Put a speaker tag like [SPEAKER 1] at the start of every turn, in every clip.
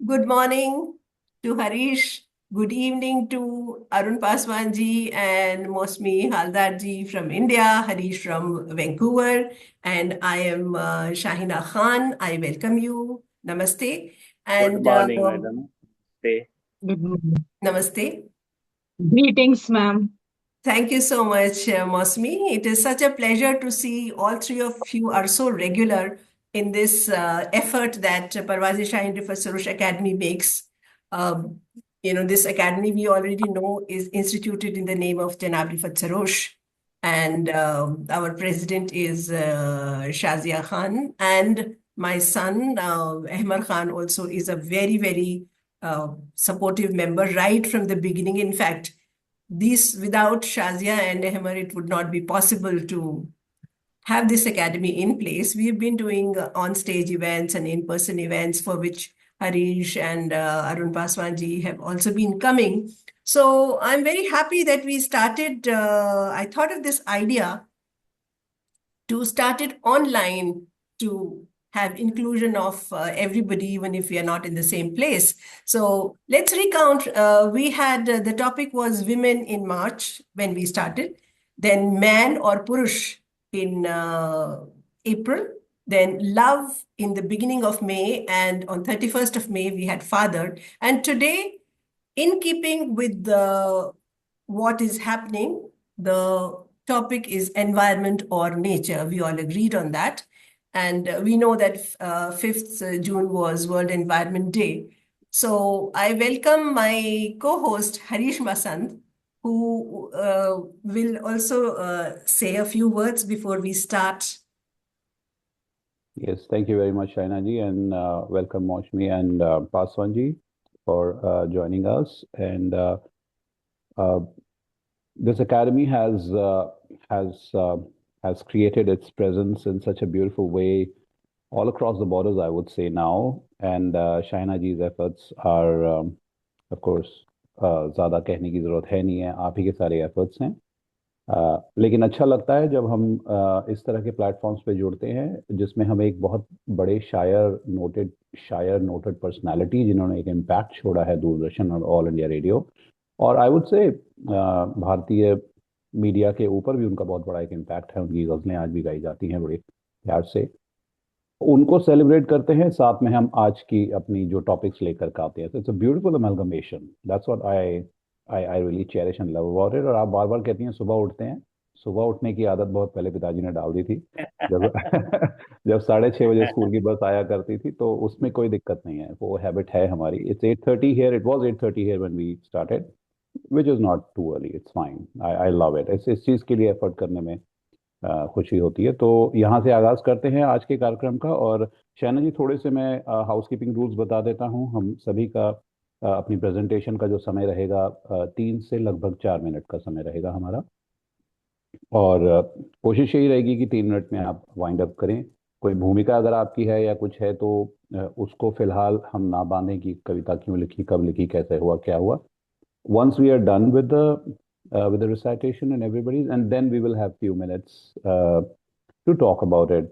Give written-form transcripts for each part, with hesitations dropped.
[SPEAKER 1] Good morning to Harish. Good evening to Arun Paswan ji and Mosmi Haldar ji from India, Harish from Vancouver, and I am Shahina Khan. I welcome you. Namaste.
[SPEAKER 2] Good
[SPEAKER 1] And
[SPEAKER 2] morning, madam. Stay.
[SPEAKER 3] Good morning.
[SPEAKER 1] Namaste.
[SPEAKER 3] Greetings, ma'am.
[SPEAKER 1] Thank you so much, Mosmi. It is such a pleasure to see all three of you are so regular in this effort that Parvazi Shah India for Sarosh Academy makes. Um, this academy we already know is instituted in the name of Janab Rifat Sarosh, and our president is Shazia Khan, and my son Ahmad Khan also is a very, very supportive member right from the beginning. In fact, these without Shazia and Ahmer, it would not be possible to have this academy in place. We've been doing on-stage events and in-person events for which Harish and Arun Paswanji have also been coming. So I'm very happy that we started. I thought of this idea to start it online to have inclusion of everybody, even if we are not in the same place. So let's recount. We had the topic was women in March when we started, then man or purush in April, then love in the beginning of May, and on 31st of May we had father. And today, in keeping with what is happening, the topic is environment or nature. We all agreed on that. And we know that 5th June was World Environment Day. So I welcome my co-host Harish Masand, who will also say a few words before we start.
[SPEAKER 4] Yes, thank you very much, Shaina ji, and welcome Moshmi and Paswan ji for joining us. And this academy has created its presence in such a beautiful way all across the borders, I would say now. And Shaina ji's efforts are, of course, ज़्यादा कहने की ज़रूरत है नहीं है, आप ही के सारे efforts हैं. लेकिन अच्छा लगता है जब हम इस तरह के प्लेटफॉर्म्स पे जुड़ते हैं जिसमें हम एक बहुत बड़े नोटेड पर्सनालिटी जिन्होंने एक इम्पैक्ट छोड़ा है दूरदर्शन और ऑल इंडिया रेडियो, और आई वुड से भारतीय मीडिया के ऊपर भी उनका बहुत बड़ा एक इम्पैक्ट है. उनकी गज़लें आज भी गाई जाती हैं बड़े प्यार से. उनको सेलिब्रेट करते हैं, साथ में हम आज की अपनी जो टॉपिक्स लेकर के आते हैं. It's a beautiful amalgamation. That's what I really cherish and love about it. और आप बार बार कहती हैं सुबह उठते हैं. सुबह उठने की आदत बहुत पहले पिताजी ने डाल दी थी. जब जब 6:30 बजे स्कूल की बस आया करती थी तो उसमें कोई दिक्कत नहीं है, वो हैबिट है हमारी. It's 8:30 here. It was 8:30 here when we started, which is not too early. It's fine. I love it. इस चीज़ के लिए एफर्ट करने में खुशी होती है. तो यहाँ से आगाज करते हैं आज के कार्यक्रम का. और शैना जी, थोड़े से मैं हाउसकीपिंग रूल्स बता देता हूँ. हम सभी का अपनी प्रेजेंटेशन का जो समय रहेगा 3 से लगभग 4 मिनट का समय रहेगा हमारा. और कोशिश यही रहेगी कि 3 मिनट में आप वाइंड अप करें. कोई भूमिका अगर आपकी है या कुछ है तो उसको फिलहाल हम ना बांधें कि कविता क्यों लिखी, कब लिखी, कैसे हुआ, क्या हुआ. Once we are done with the recitation and everybody's, and then we will have few minutes to talk about it.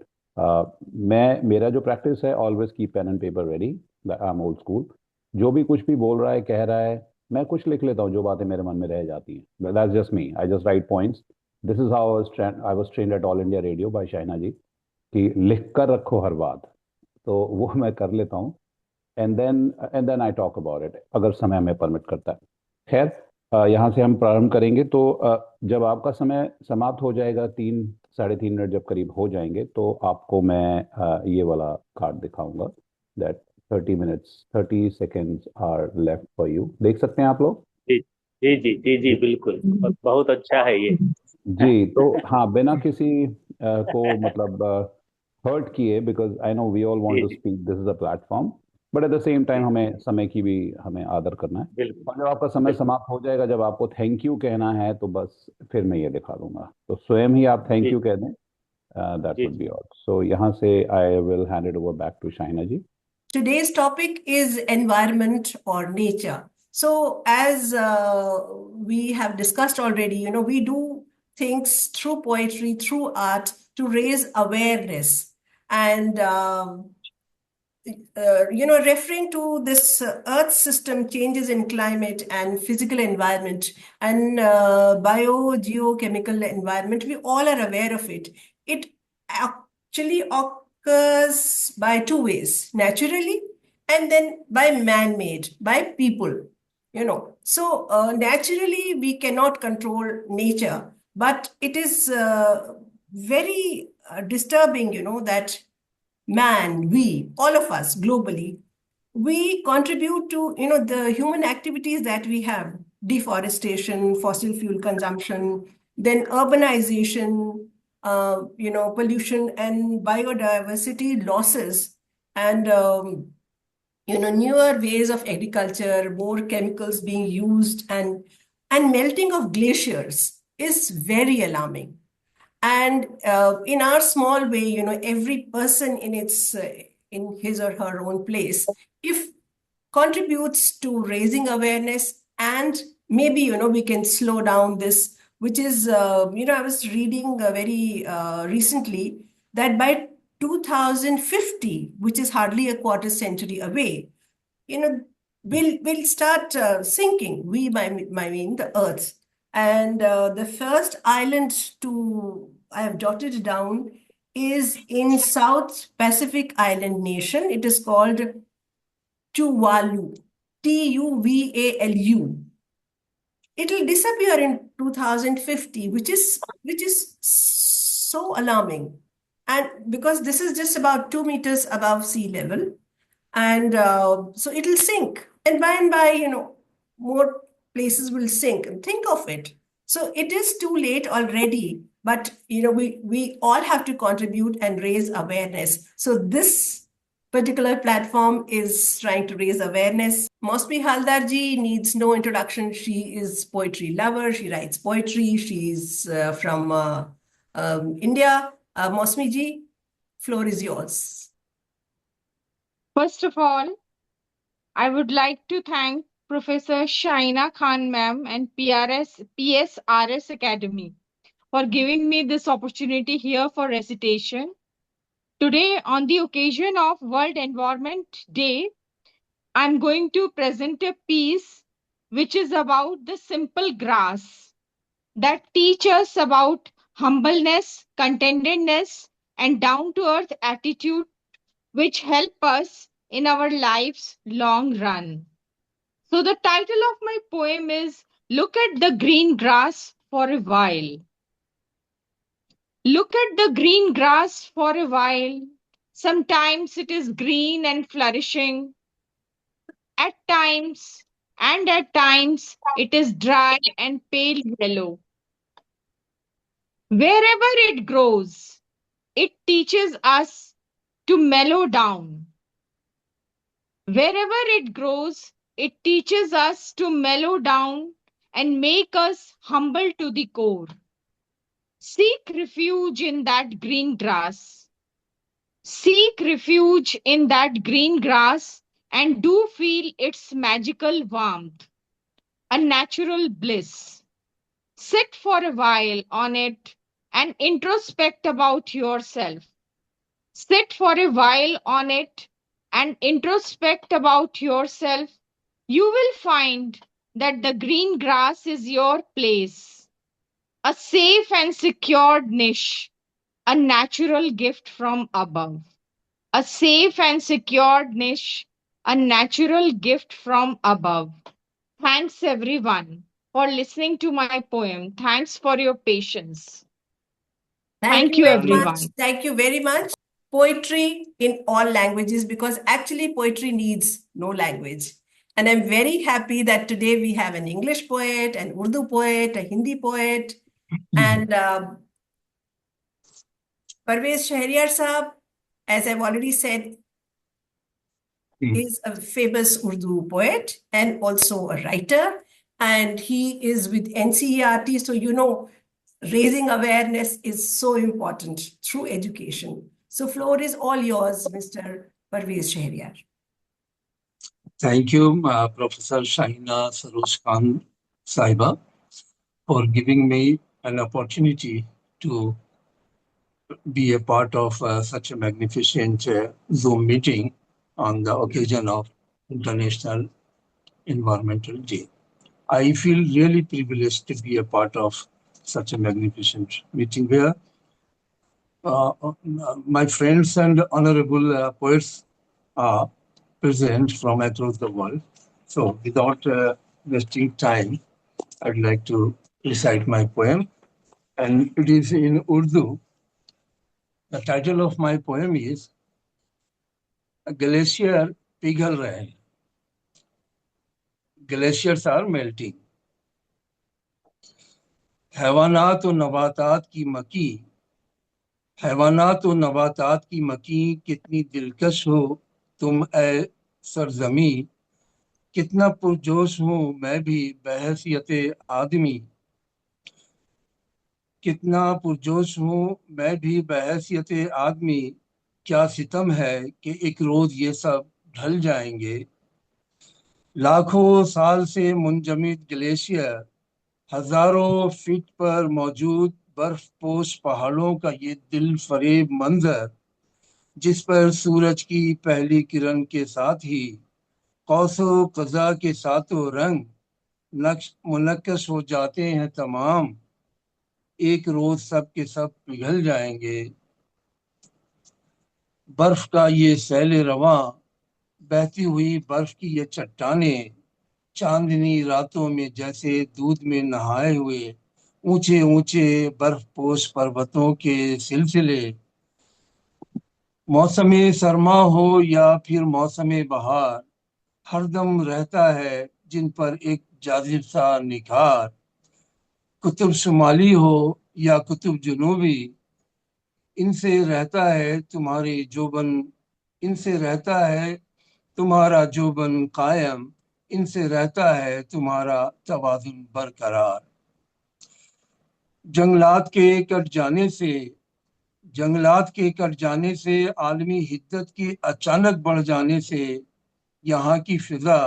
[SPEAKER 4] मेरा जो practice है, always keep pen and paper ready. I'm old school. जो भी कुछ भी बोल रहा है, कह रहा है, मैं कुछ लिख लेता हूँ जो बातें मेरे मन में रह जाती हैं. That's just me. I just write points. This is how I was trained at All India Radio by Shaina ji कि लिख कर रखो हर बात. तो वो मैं कर लेता हूँ. And then I talk about it अगर समय हमें परमिट करता है. खैर, यहाँ से हम प्रारंभ करेंगे. तो जब आपका समय समाप्त हो जाएगा, 3-3.5 मिनट जब करीब हो जाएंगे, तो आपको मैं ये वाला कार्ड दिखाऊंगा. That 30 seconds are left for you. देख सकते हैं आप लोग?
[SPEAKER 2] जी जी जी जी जी बिल्कुल. बहुत अच्छा है ये
[SPEAKER 4] जी. तो हाँ, बिना किसी को मतलब हर्ट किए, because I know we all want to speak, this is a platform, but at the same time हमें समय की भी हमें आदर करना है. और जब आपका समय समाप्त हो जाएगा, जब आपको थैंक यू कहना है, तो बस फिर मैं ये दिखा दूंगा. तो स्वयं ही आप थैंक यू कह दें. That would be all. So यहाँ से I will hand it over back to Shaina ji.
[SPEAKER 1] Today's topic is environment or nature. So as we have discussed already, we do things through poetry, through art to raise awareness. And referring to this Earth system changes in climate and physical environment and biogeochemical environment, we all are aware of it. It actually occurs by two ways, naturally and then by man-made, by people. So naturally we cannot control nature, but it is very disturbing, that we, all of us globally, we contribute to, the human activities that we have, deforestation, fossil fuel consumption, then urbanization, pollution and biodiversity losses, and newer ways of agriculture, more chemicals being used, and melting of glaciers is very alarming. And in our small way, every person in his or her own place, if contributes to raising awareness, and maybe, we can slow down this, which is, I was reading very recently that by 2050, which is hardly a quarter century away, we'll start sinking. I mean the Earth. And the first island I have jotted down, is in South Pacific Island nation. It is called Tuvalu, Tuvalu. It will disappear in 2050, which is so alarming. And because this is just about 2 meters above sea level, and so it will sink. And by, more places will sink. And think of it. So it is too late already, but we all have to contribute and raise awareness. So this particular platform is trying to raise awareness. Mosmi Haldarji needs no introduction. She is poetry lover. She writes poetry. She's from India. Mosmi ji, floor is yours.
[SPEAKER 3] First of all, I would like to thank Professor Shaina Khan ma'am and PSRS Academy for giving me this opportunity here for recitation. Today, on the occasion of World Environment Day, I'm going to present a piece which is about the simple grass that teaches us about humbleness, contentedness, and down-to-earth attitude, which help us in our life's long run. So the title of my poem is Look at the Green Grass for a While. Look at the green grass for a while. Sometimes it is green and flourishing. At times it is dry and pale yellow. Wherever it grows, it teaches us to mellow down. Wherever it grows, it teaches us to mellow down and make us humble to the core. Seek refuge in that green grass. Seek refuge in that green grass and do feel its magical warmth, a natural bliss. Sit for a while on it and introspect about yourself. Sit for a while on it and introspect about yourself. You will find that the green grass is your place, a safe and secured niche, a natural gift from above. A safe and secured niche, a natural gift from above. Thanks everyone for listening to my poem. Thanks for your patience. Thank you
[SPEAKER 1] very
[SPEAKER 3] everyone.
[SPEAKER 1] much. Thank you very much. Poetry in all languages, because actually poetry needs no language. And I'm very happy that today we have an English poet, an Urdu poet, a Hindi poet, and Parvez Shahryar Sahab, as I've already said, is a famous Urdu poet and also a writer. And he is with NCERT. So, raising awareness is so important through education. So floor is all yours, Mr. Parvez Shahryar.
[SPEAKER 5] Thank you, Professor Shaina Sarosh Khan Saiba, for giving me an opportunity to be a part of such a magnificent Zoom meeting. on the occasion of International Environmental Day. I feel really privileged to be a part of such a magnificent meeting where my friends and honorable poets are present from across the world. So, without wasting time, I'd like to recite my poem, and it is in Urdu. The title of my poem is Glacier पिघल रहे हैं. Glaciers are melting. हैवानात और नबातात की मकी, हैवानात और नबातात की मकी कितनी दिलकश हो तुम ए सरजमी, कितना पुरजोश हूँ मैं भी बहैसियत आदमी, कितना पुरजोश हूँ मैं भी बहैसियत आदमी, क्या सितम है कि एक रोज ये सब ढल जाएंगे. लाखों साल से मुंजमद ग्लेशियर, हजारों फीट पर मौजूद बर्फपोश पहाड़ों का ये दिल फरेब मंजर, जिस पर सूरज की पहली किरण के साथ ही कौसो कज़ा के सातों रंग नक्श मुनक्कश हो जाते हैं तमाम, एक रोज सब के सब पिघल जाएंगे. बर्फ का ये सैल रवां, बहती हुई बर्फ की ये चट्टानें, चांदनी रातों में जैसे दूध में नहाए हुए ऊंचे ऊंचे बर्फपोश पर्वतों के सिलसिले, मौसम सरमा हो या फिर मौसम बहार, हरदम रहता है जिन पर एक जाजिब सा निखार. कुतुब शुमाली हो या कुतुब जुनूबी, इनसे रहता है तुम्हारे जोबन, इनसे रहता है तुम्हारा जोबन कायम, इनसे रहता है तुम्हारा तवाजुन बरकरार. जंगलात के कट जाने से, जंगलात के कट जाने से, आलमी हिद्दत की अचानक बढ़ जाने से, यहाँ की फिजा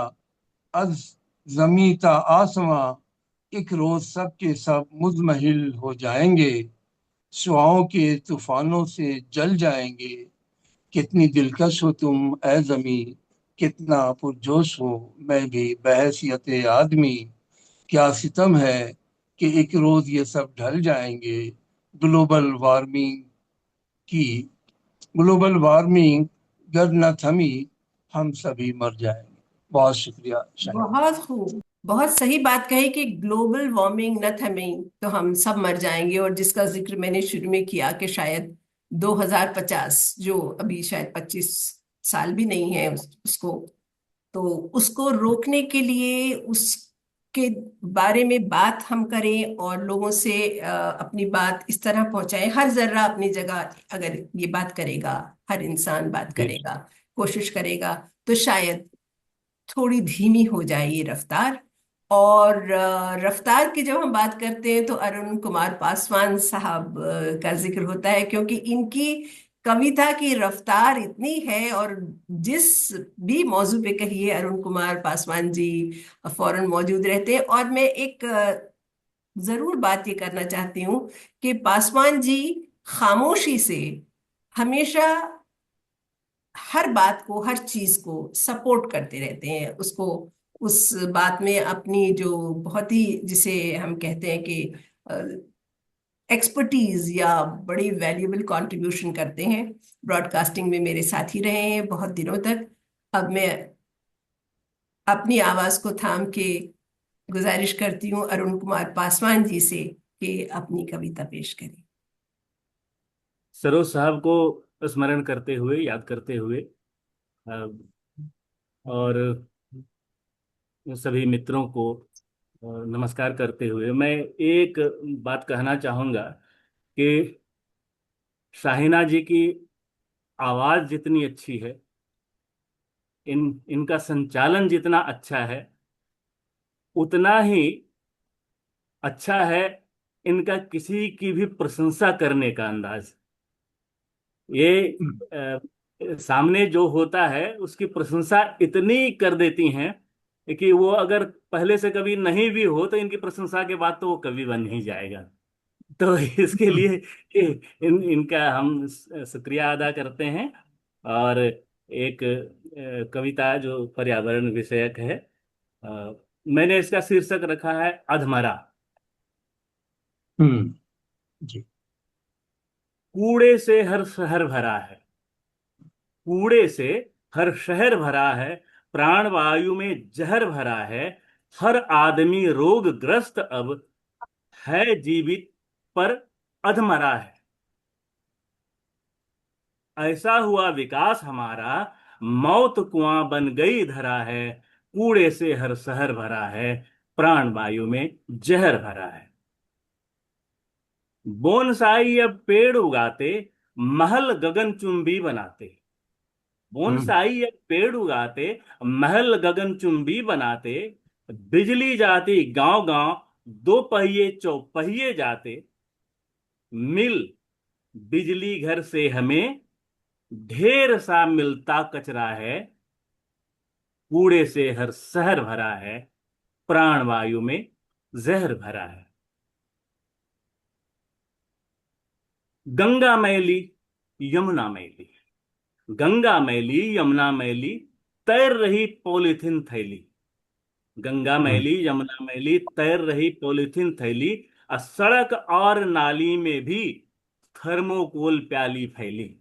[SPEAKER 5] अज जमी ता आसमां, एक रोज सब के सब मुजमहिल हो जाएंगे, शुआओं के तूफानों से जल जाएंगे. कितनी दिलकश हो तुम ए जमी, कितना पुरजोश हो मैं भी बहैसियत आदमी, क्या सितम है कि एक रोज ये सब ढल जाएंगे. ग्लोबल वार्मिंग की, ग्लोबल वार्मिंग गर न थमी, हम सभी मर जाएंगे. बहुत शुक्रिया शाहिद.
[SPEAKER 1] बहुत खूब, बहुत सही बात कही कि ग्लोबल वार्मिंग न थमे तो हम सब मर जाएंगे। और जिसका जिक्र मैंने शुरू में किया कि शायद 2050, जो अभी शायद 25 साल भी नहीं है उसको, तो उसको रोकने के लिए उसके बारे में बात हम करें और लोगों से अपनी बात इस तरह पहुंचाएं। हर जर्रा अपनी जगह अगर ये बात करेगा, हर इंसान बात
[SPEAKER 2] जी
[SPEAKER 1] करेगा, कोशिश करेगा, तो शायद थोड़ी धीमी हो जाए ये रफ्तार। और रफ्तार की जब हम बात करते हैं तो अरुण कुमार पासवान साहब का जिक्र होता है, क्योंकि इनकी कविता की रफ्तार इतनी है। और जिस भी मौजू पे कहिए अरुण कुमार पासवान जी फौरन मौजूद रहते हैं। और मैं एक जरूर बात ये करना चाहती हूँ कि पासवान जी खामोशी से हमेशा हर बात को, हर चीज को सपोर्ट करते रहते हैं, उसको उस बात में अपनी जो बहुत ही, जिसे हम कहते हैं कि एक्सपर्टीज या बड़ी वैल्यूएबल कंट्रीब्यूशन करते हैं। ब्रॉडकास्टिंग में मेरे साथ ही रहे हैं बहुत दिनों तक। अब मैं अपनी आवाज को थाम के गुजारिश करती हूँ अरुण कुमार पासवान जी से कि अपनी कविता पेश करें।
[SPEAKER 2] सरोज साहब को स्मरण करते हुए, याद करते हुए, अ, और सभी मित्रों को नमस्कार करते हुए, मैं एक बात कहना चाहूँगा कि शाहिना जी की आवाज़ जितनी अच्छी है, इनका संचालन जितना अच्छा है, उतना ही अच्छा है इनका किसी की भी प्रशंसा करने का अंदाज। ये सामने जो होता है उसकी प्रशंसा इतनी कर देती हैं कि वो अगर पहले से कभी नहीं भी हो तो इनकी प्रशंसा के बाद तो वो कभी बन नहीं जाएगा। तो इसके लिए इनका हम शुक्रिया अदा करते हैं। और एक कविता जो पर्यावरण विषयक है। अ, मैंने इसका शीर्षक रखा है अधमरा।
[SPEAKER 5] जी।
[SPEAKER 2] कूड़े से हर शहर भरा है, कूड़े से हर शहर भरा है, प्राण वायु में जहर भरा है, हर आदमी रोगग्रस्त अब है जीवित पर अधमरा है। ऐसा हुआ विकास हमारा, मौत कुआं बन गई धरा है, कूड़े से हर शहर भरा है, प्राण वायु में जहर भरा है। बोनसाई अब पेड़ उगाते, महल गगनचुंबी बनाते। बोनसाई अब पेड़ उगाते, महल गगनचुंबी बनाते। बिजली जाती गांव गांव, दो पहिए चौपहिए जाते। मिल बिजली घर से हमें ढेर सा मिलता कचरा है, कूड़े से हर शहर भरा है, प्राण वायु में जहर भरा है। गंगा मैली यमुना मैली, गंगा मैली यमुना मैली, तैर रही पॉलीथीन थैली। गंगा मैली यमुना मैली, तैर रही पॉलीथीन थैली। सड़क और नाली में भी थर्मोकोल प्याली फैली।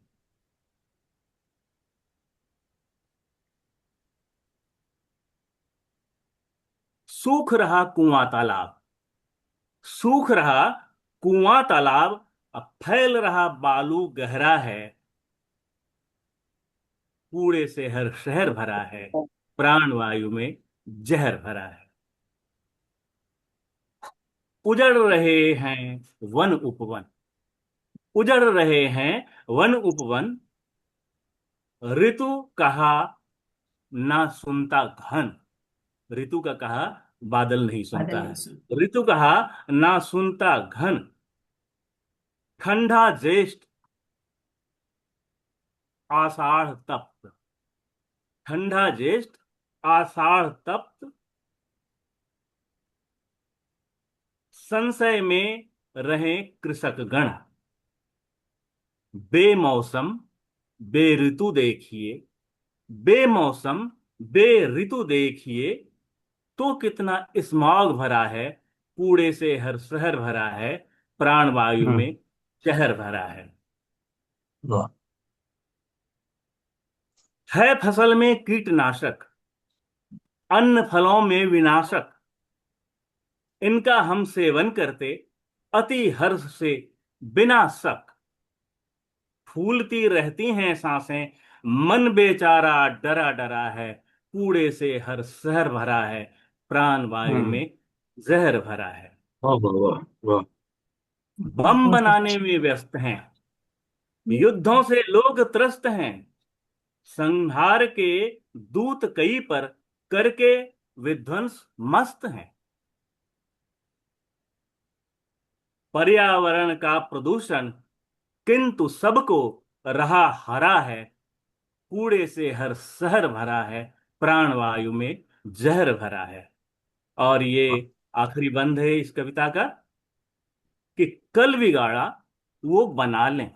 [SPEAKER 2] सूख रहा कुआं तालाब, सूख रहा कुआं तालाब, अब फैल रहा बालू गहरा है, कूड़े से हर शहर भरा है, प्राण वायु में जहर भरा है। उजड़ रहे हैं वन उपवन, उजड़ रहे हैं वन उपवन। ऋतु कहा ना सुनता घन, ऋतु का कहा बादल नहीं
[SPEAKER 1] बादल
[SPEAKER 2] सुनता
[SPEAKER 1] नहीं सुन।
[SPEAKER 2] है, ऋतु कहा ना सुनता घन। ठंडा ज्येष्ठ आषाढ़ तप्त, ठंडा ज्येष्ठ आषाढ़ तप्त। संशय में रहे कृषक गण, बेमौसम बेऋतु देखिए, बेमौसम बेऋतु देखिए। तो कितना स्मॉग भरा है, कूड़े से हर शहर भरा है, प्राण वायु में जहर भरा है।
[SPEAKER 5] वाह।
[SPEAKER 2] है फसल में कीटनाशक, अन्न फलों में विनाशक। इनका हम सेवन करते अति हर्ष से बिना शक। फूलती रहती हैं सांसें, मन बेचारा डरा डरा है, कूड़े से हर शहर भरा है, प्राण वायु में जहर भरा है।
[SPEAKER 5] वाह वाह वाह वाह।
[SPEAKER 2] बम बनाने में व्यस्त हैं, युद्धों से लोग त्रस्त हैं। संहार के दूत कई पर करके विध्वंस मस्त हैं। पर्यावरण का प्रदूषण किंतु सबको रहा हरा है, कूड़े से हर शहर भरा है, प्राण वायु में जहर भरा है। और ये आखिरी बंद है इस कविता का कि कल बिगाड़ा वो बना लें,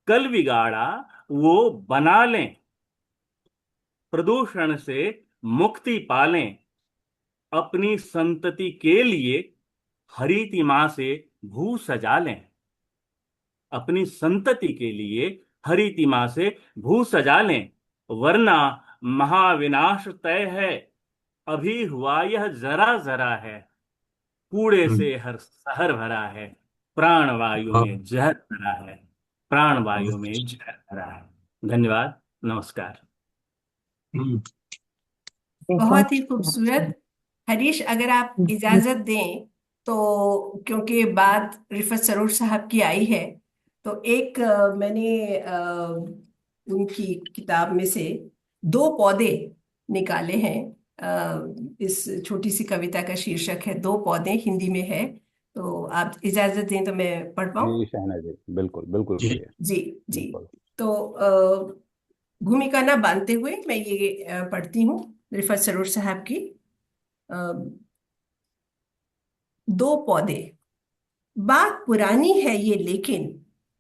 [SPEAKER 2] कल बिगाड़ा वो बना लें। प्रदूषण से मुक्ति पालें, अपनी संतति के लिए हरित मां से भू सजा लें। अपनी संतति के लिए हरित मां से भू सजा लें, वरना महाविनाश तय है। अभी हुआ यह जरा जरा है, कूड़े से हर शहर भरा है, प्राण वायु में जहर भरा है, प्राण वायु में जहर भरा है। धन्यवाद, नमस्कार।
[SPEAKER 1] बहुत ही खूबसूरत। हरीश, अगर आप इजाजत दें तो, क्योंकि बात रिफत सरूर साहब की आई है, तो एक मैंने उनकी किताब में से दो पौधे निकाले हैं। इस छोटी सी कविता का शीर्षक है दो पौधे, हिंदी में है। तो आप इजाजत दें तो मैं पढ़ पाऊँ?
[SPEAKER 4] जी शहनाज जी, बिल्कुल बिल्कुल पढ़िए।
[SPEAKER 1] जी जी।
[SPEAKER 4] बिल्कुल।
[SPEAKER 1] तो भूमिका ना बांधते हुए मैं ये पढ़ती हूँ रिफत सरूर साहब की। अ, दो पौधे। बात पुरानी है ये, लेकिन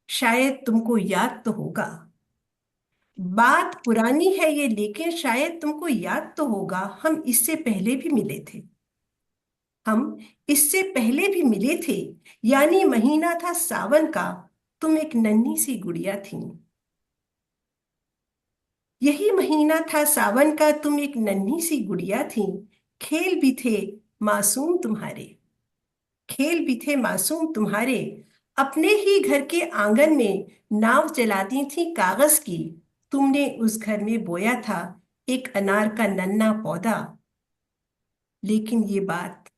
[SPEAKER 1] शायद तुमको याद तो होगा। बात पुरानी है ये, लेकिन शायद तुमको याद तो होगा, हम इससे पहले भी मिले थे। हम इससे पहले भी मिले थे, यानी महीना था सावन का, तुम एक नन्ही सी गुड़िया थी। यही महीना था सावन का, तुम एक नन्ही सी गुड़िया थी। खेल भी थे मासूम तुम्हारे, खेल भी थे मासूम तुम्हारे। अपने ही घर के आंगन में नाव चलाती थी कागज की। तुमने उस घर में बोया था एक अनार का नन्हा पौधा। लेकिन ये बात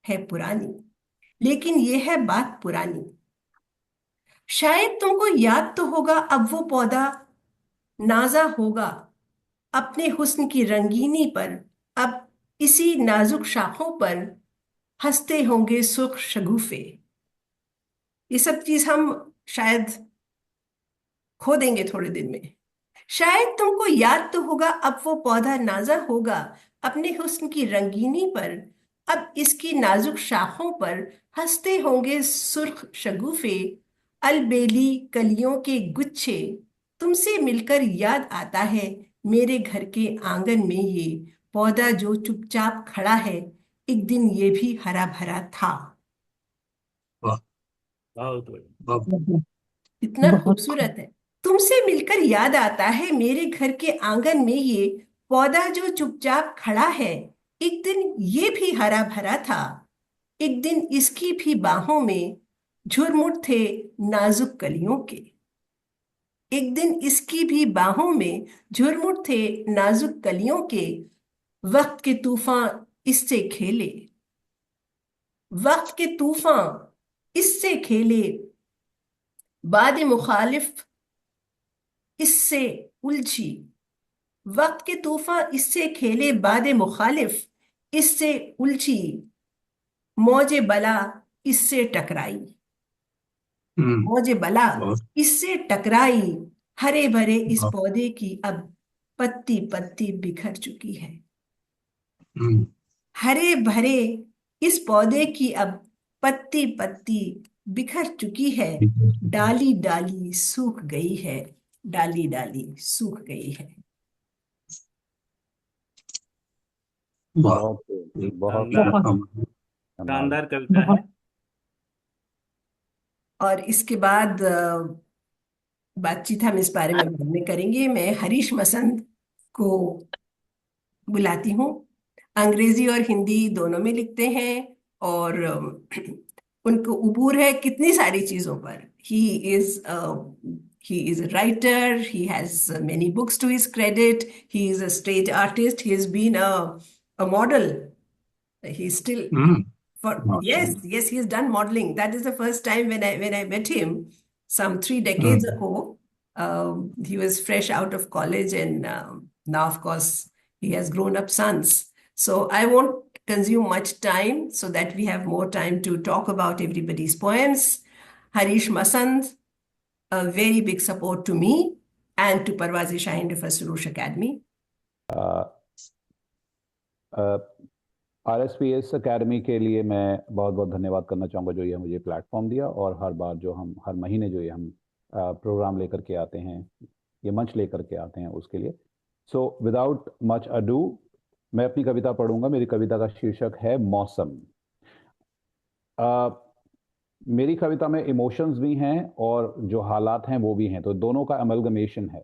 [SPEAKER 1] है पुरानी, लेकिन ये है बात पुरानी। शायद तुमको याद तो होगा, अब वो पौधा नाजा होगा अपने हुस्न की रंगीनी पर। अब इसी नाजुक शाखों पर हंसते होंगे सुर्ख शगुफे। ये सब चीज हम शायद खो देंगे थोड़े दिन में। शायद तुमको याद तो होगा, अब वो पौधा नाजा होगा अपने हुस्न की रंगीनी पर। अब इसकी नाजुक शाखों पर हंसते होंगे सुर्ख शगुफे। अलबेली कलियों के गुच्छे, तुमसे मिलकर याद आता है मेरे घर के आंगन में ये पौधा जो चुपचाप खड़ा है। एक दिन ये भी हरा भरा था।
[SPEAKER 5] वाह,
[SPEAKER 2] बहुत बढ़िया।
[SPEAKER 5] वाह,
[SPEAKER 1] इतना
[SPEAKER 5] बहुत
[SPEAKER 1] खूबसूरत है। तुमसे मिलकर याद आता है मेरे घर के आंगन में ये पौधा जो चुपचाप खड़ा है। एक दिन ये भी हरा भरा था। एक दिन इसकी भी बाहों में झुरमुट थे नाजुक कलियों के। एक दिन इसकी भी बाहों में झुरमुट थे नाजुक कलियों के। वक्त के तूफान इससे खेले, वक्त के तूफान इससे खेले। बाद मुखालिफ इससे उलझी, वक्त के तूफान इससे खेले। बाद मुखालिफ इससे उलझी, मौजे बला इससे टकराई। मौजे बला
[SPEAKER 5] बहुत,
[SPEAKER 1] इससे टकराई। हरे भरे इस
[SPEAKER 5] बहुत,
[SPEAKER 1] पौधे की अब पत्ती पत्ती बिखर चुकी है।
[SPEAKER 5] हम्म,
[SPEAKER 1] हरे भरे इस पौधे की अब पत्ती पत्ती बिखर चुकी है। डाली डाली सूख गई है, डाली डाली सूख गई है।
[SPEAKER 5] वाह,
[SPEAKER 4] बहुत बहुत
[SPEAKER 2] शानदार,
[SPEAKER 5] बहुत,
[SPEAKER 4] कमाल।
[SPEAKER 2] शानदार कविता है।
[SPEAKER 1] और इसके बाद बातचीत हम इस बारे में बाद में करेंगे। मैं हरीश मसंद को बुलाती हूँ। अंग्रेजी और हिंदी दोनों में लिखते हैं, और उनको उबूर है कितनी सारी चीजों पर। Is he is a writer, he has many books to his credit, he is a stage artist, he has been a model. He's still for, yes,
[SPEAKER 5] माशाल्लाह,
[SPEAKER 1] yes, he's done modeling. That is the first time when I met him some 3 decades ago. He was fresh out of college, and now, of course, he has grown up sons. So I won't consume much time so that we have more time to talk about everybody's poems. Harish Masand, a very big support to me and to Parvazi Shaheen Rifa Surush Academy.
[SPEAKER 4] RSPS academy के लिए मैं बहुत बहुत धन्यवाद करना चाहूँगा, जो ये मुझे प्लेटफॉर्म दिया, और हर बार जो हम हर महीने जो ये हम प्रोग्राम लेकर के आते हैं, ये मंच लेकर के आते हैं, उसके लिए। सो विदाउट मच अडू मैं अपनी कविता पढ़ूंगा। मेरी कविता का शीर्षक है मौसम। मेरी कविता में इमोशंस भी हैं और जो हालात हैं वो भी हैं, तो दोनों का अमलगमेशन है।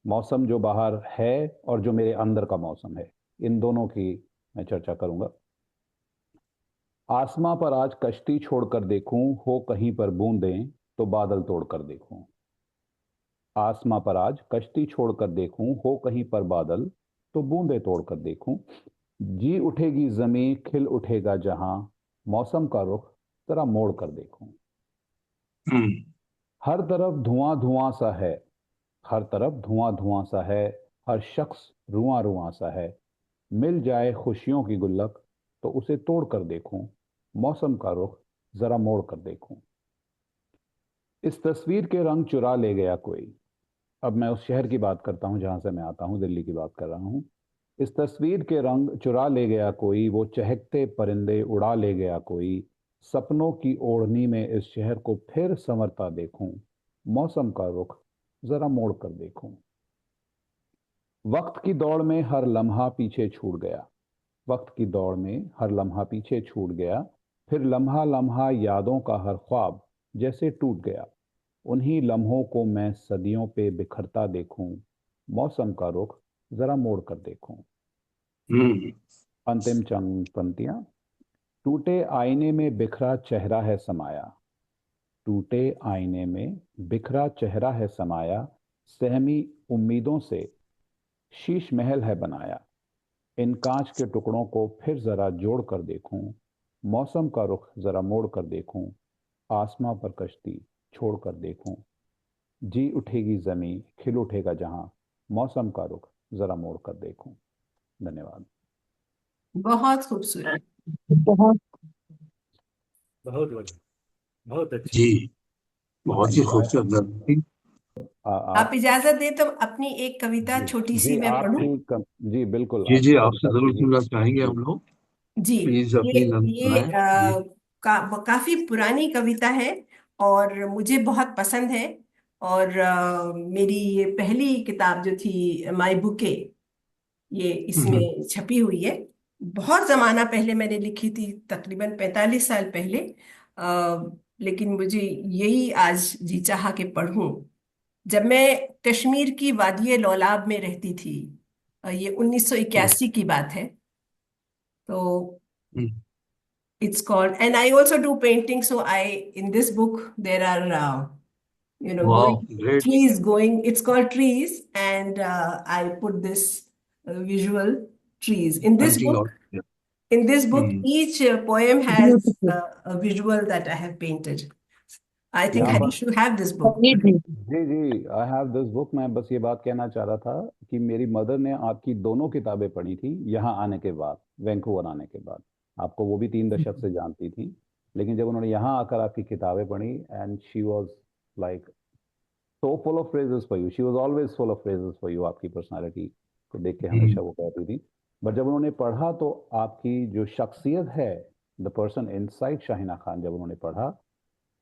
[SPEAKER 4] मौसम जो बाहर है और जो मेरे अंदर का मौसम है, इन दोनों की मैं चर्चा करूंगा। आसमां पर आज कश्ती छोड़कर देखूं, हो कहीं पर बूंदें तो बादल तोड़कर देखूं। आसमां पर आज कश्ती छोड़कर देखूं, हो कहीं पर बादल तो बूंदें तोड़कर देखूं। जी उठेगी जमीन, खिल उठेगा जहां, मौसम का रुख जरा मोड़ कर देखूं। हर तरफ धुआं धुआं सा है, हर तरफ धुआं धुआं सा है, हर शख्स रुआं रुआं सा है। मिल जाए खुशियों की गुल्लक तो उसे तोड़ कर देखूं, मौसम का रुख जरा मोड़ कर देखूं। इस तस्वीर के रंग चुरा ले गया कोई। अब मैं उस शहर की बात करता हूं जहां से मैं आता हूं, दिल्ली की बात कर रहा हूं। इस तस्वीर के रंग चुरा ले गया कोई, वो चहकते परिंदे उड़ा ले गया कोई। सपनों की ओढ़नी में इस शहर को फिर संवरता देखूं, मौसम का रुख जरा मोड़ कर देखूं। वक्त की दौड़ में हर लम्हा पीछे छूट गया, वक्त की दौड़ में हर लम्हा पीछे छूट गया, फिर लम्हा लम्हा यादों का हर ख्वाब जैसे टूट गया। उन्हीं लम्हों को मैं सदियों पे बिखरता देखूं, मौसम का रुख जरा मोड़ कर देखूं। अंतिम चंद पंक्तियां। टूटे आईने में बिखरा चेहरा है समाया, टूटे आईने में बिखरा चेहरा है समाया, सहमी उम्मीदों से शीश महल है बनाया। इन कांच के टुकड़ों को फिर जरा जोड़ कर देखूं, मौसम का रुख जरा मोड़ कर देखूं, आसमां पर कश्ती छोड़ कर देखूं। जी उठेगी जमी, खिल उठेगा जहां, मौसम का रुख जरा मोड़ कर देखूं। धन्यवाद।
[SPEAKER 1] बहुत खूबसूरत।
[SPEAKER 5] बहुत
[SPEAKER 2] बहुत बढ़िया, बहुत अच्छी।
[SPEAKER 5] जी, बहुत ही
[SPEAKER 4] थैंक यू।
[SPEAKER 5] खूबसूरत नज़म थी।
[SPEAKER 1] आप
[SPEAKER 4] आप
[SPEAKER 1] इजाजत दें तो अपनी एक कविता
[SPEAKER 4] जी
[SPEAKER 1] छोटी सी
[SPEAKER 4] जी
[SPEAKER 1] मैं पढ़ूं?
[SPEAKER 4] जी बिल्कुल,
[SPEAKER 5] जी जी,
[SPEAKER 4] आपकी
[SPEAKER 5] आपसे
[SPEAKER 4] कविता
[SPEAKER 5] जरूर
[SPEAKER 4] कीजिए।
[SPEAKER 5] सुनना चाहेंगे
[SPEAKER 4] जी
[SPEAKER 5] हम लोग।
[SPEAKER 1] जी,
[SPEAKER 5] प्लीज
[SPEAKER 1] ये
[SPEAKER 5] अपनी नज़म
[SPEAKER 1] ये
[SPEAKER 5] सुनाएं जी।
[SPEAKER 1] काफी पुरानी कविता है और मुझे बहुत पसंद है। और मेरी ये पहली किताब जो थी माई बुके, ये इसमें छपी हुई है। बहुत जमाना पहले मैंने लिखी थी, तकरीबन 45 साल पहले। लेकिन मुझे यही आज जी चाहा के पढ़ूं। जब मैं कश्मीर की वादिये लौलाब में रहती थी, ये 1981 की बात है। तो it's called, and I also do painting. So in this book, there are,
[SPEAKER 5] वाह,
[SPEAKER 1] going
[SPEAKER 5] great.
[SPEAKER 1] trees going, it's called trees. And I put this visual trees.
[SPEAKER 5] Painting out.
[SPEAKER 1] In this book, each poem has a visual that I have painted. I think
[SPEAKER 4] यहाँ पर
[SPEAKER 1] Harish, you have this book.
[SPEAKER 4] जी जी, I have this book. मैं बस ये बात कहना चाह रहा था कि मेरी मदर ने आपकी दोनों किताबें पढ़ी थी यहाँ आने के बाद, वैंकूवर आने के बाद। आपको वो भी 3 दशक से जानती थी, लेकिन जब उन्होंने यहाँ आकर आपकी किताबें पढ़ी, and she was like so full of praises for you, she was always full of praises for you. आपकी पर्सनालिटी को देख के हमेशा वो कहती थी। बट जब उन्होंने पढ़ा तो आपकी जो शख्सियत है, the person inside Shahina Khan, जब उन्होंने पढ़ा,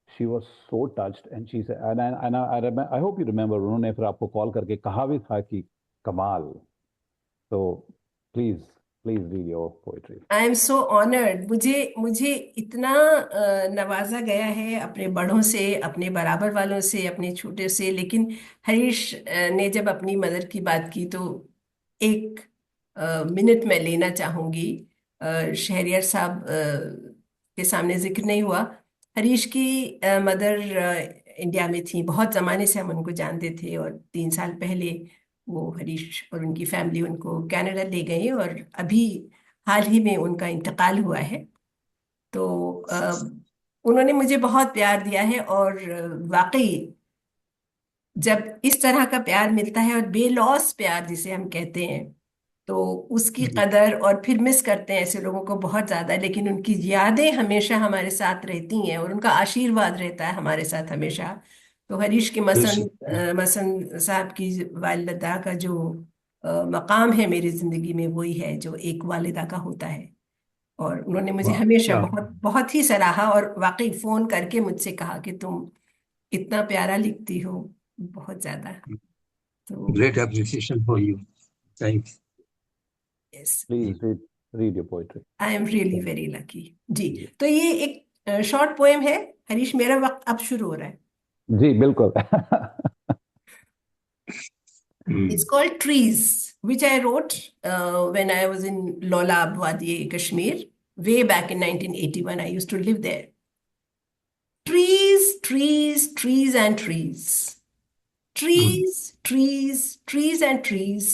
[SPEAKER 4] she was so touched and she said, I hope you remember, उन्होंने फिर आपको कॉल करके कहा भी था कि कमाल। तो please please read your poetry.
[SPEAKER 1] I am so honoured. मुझे मुझे इतना नवाजा गया है अपने बड़ों से, अपने बराबर वालों से, अपने छोटे से। लेकिन हरीश ने जब अपनी मदर की बात की तो एक मिनट में लेना चाहूंगी। शहरियार साहब के सामने जिक्र नहीं हुआ। हरीश की मदर इंडिया में थी, बहुत जमाने से हम उनको जानते थे। और 3 साल पहले वो हरीश और उनकी फैमिली उनको कनाडा ले गए और अभी हाल ही में उनका इंतकाल हुआ है। तो उन्होंने मुझे बहुत प्यार दिया है। और वाकई जब इस तरह का प्यार मिलता है, और बेलौस प्यार जिसे हम कहते हैं, तो उसकी कदर और फिर मिस करते हैं ऐसे लोगों को बहुत ज्यादा। लेकिन उनकी यादें हमेशा हमारे साथ रहती हैं और उनका आशीर्वाद रहता है हमारे साथ हमेशा। तो हरीश के मसन साहब की वालिदा का जो मकाम है मेरी जिंदगी में, वही है जो एक वालिदा का होता है। और उन्होंने मुझे
[SPEAKER 5] वाह,
[SPEAKER 1] हमेशा
[SPEAKER 5] क्या
[SPEAKER 1] बहुत बहुत ही सराहा और वाकई फोन करके मुझसे कहा कि तुम इतना प्यारा लिखती हो, बहुत ज्यादा। तो
[SPEAKER 5] great appreciation for you. Thank
[SPEAKER 1] yes,
[SPEAKER 4] please read your poetry.
[SPEAKER 1] I am really very lucky जी। तो ये एक शॉर्ट पोएम है। हरीश, मेरा वक्त अब शुरू हो रहा है।
[SPEAKER 4] जी बिल्कुल।
[SPEAKER 1] It's called Trees, which I wrote when I was in Lolab, Wadi, Kashmir, way back in 1981. I used to live there. Trees, trees, trees and trees. Trees, trees, trees and trees.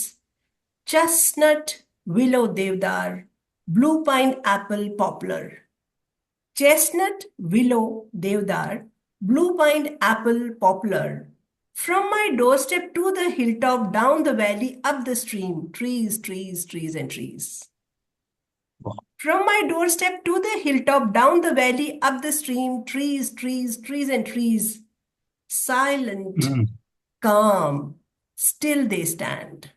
[SPEAKER 1] Chestnut, willow, devdar, blue pine, apple, poplar. Chestnut, willow, devdar, blue pine, apple, poplar. From my doorstep to the hilltop, down the valley, up the stream, trees, trees, trees, and trees. From my doorstep to the hilltop, down the valley, up the stream, trees, trees, trees, and trees. Silent, calm, still they stand.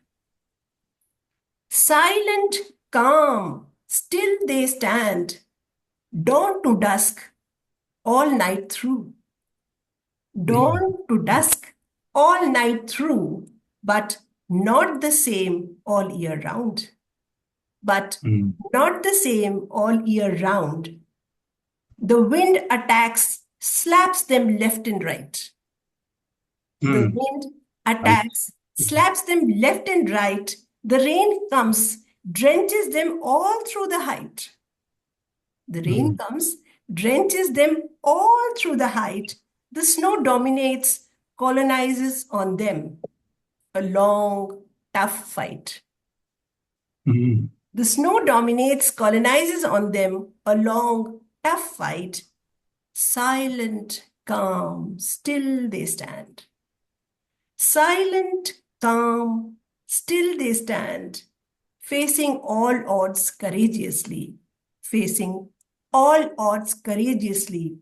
[SPEAKER 1] Silent, calm, still they stand. Dawn to dusk, all night through. Dawn to dusk, all night through. But not the same all year round. But
[SPEAKER 5] hmm,
[SPEAKER 1] not the same all year round. The wind attacks, slaps them left and right. The
[SPEAKER 5] hmm,
[SPEAKER 1] wind
[SPEAKER 4] Nice.
[SPEAKER 1] attacks, slaps them left and right. The rain comes, drenches them all through the height. The rain comes, drenches them all through the height. The snow dominates, colonizes on them. A long, tough fight.
[SPEAKER 5] Hmm,
[SPEAKER 1] The snow dominates, colonizes on them. A long, tough fight. Silent, calm, still they stand. Silent, calm, still they stand, facing all odds courageously, facing all odds courageously,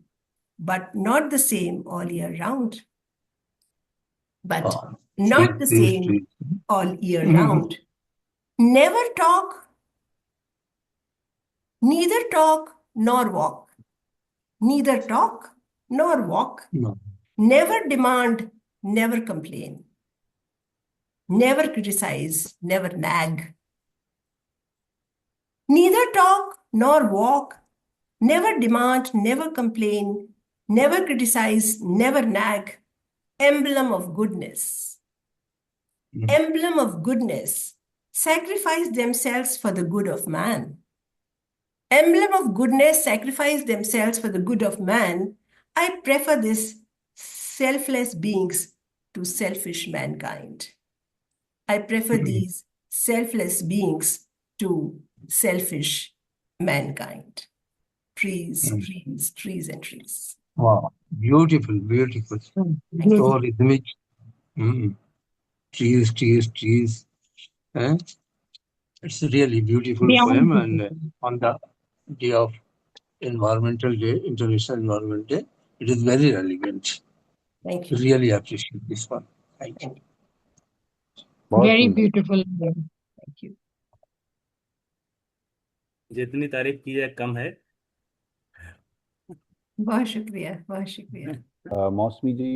[SPEAKER 1] but not the same all year round. But
[SPEAKER 5] हाँ,
[SPEAKER 1] not the
[SPEAKER 5] ठीक,
[SPEAKER 1] same
[SPEAKER 5] ठीक,
[SPEAKER 1] all year
[SPEAKER 5] hmm,
[SPEAKER 1] round. Never talk, neither talk nor walk. Neither talk nor walk.
[SPEAKER 5] no,
[SPEAKER 1] Never demand, never complain. Never criticize, never nag. Neither talk nor walk, never demand, never complain, never criticize, never nag. Emblem of goodness. Emblem of goodness. Sacrifice themselves for the good of man. Emblem of goodness, sacrifice themselves for the good of man. I prefer this selfless beings to selfish mankind. I prefer these selfless beings to selfish mankind. Trees, trees, trees, and trees.
[SPEAKER 5] wow, beautiful, beautiful,
[SPEAKER 1] Thank you.
[SPEAKER 5] so rhythmic, trees, trees, trees, eh? It's a really beautiful
[SPEAKER 3] Beyond
[SPEAKER 5] poem, and
[SPEAKER 3] beautiful.
[SPEAKER 5] on the day of Environmental Day, International Environment Day, it is very relevant.
[SPEAKER 1] Thank you.
[SPEAKER 5] Really appreciate this one. Thank you.
[SPEAKER 1] Thank you.
[SPEAKER 4] बहुत
[SPEAKER 3] Very
[SPEAKER 4] सुंदर।
[SPEAKER 3] beautiful.
[SPEAKER 1] Thank you.
[SPEAKER 2] जितनी तारीफ की जाए कम है।
[SPEAKER 1] बहुत शुक्रिया, बहुत शुक्रिया।
[SPEAKER 4] Mosmi ji,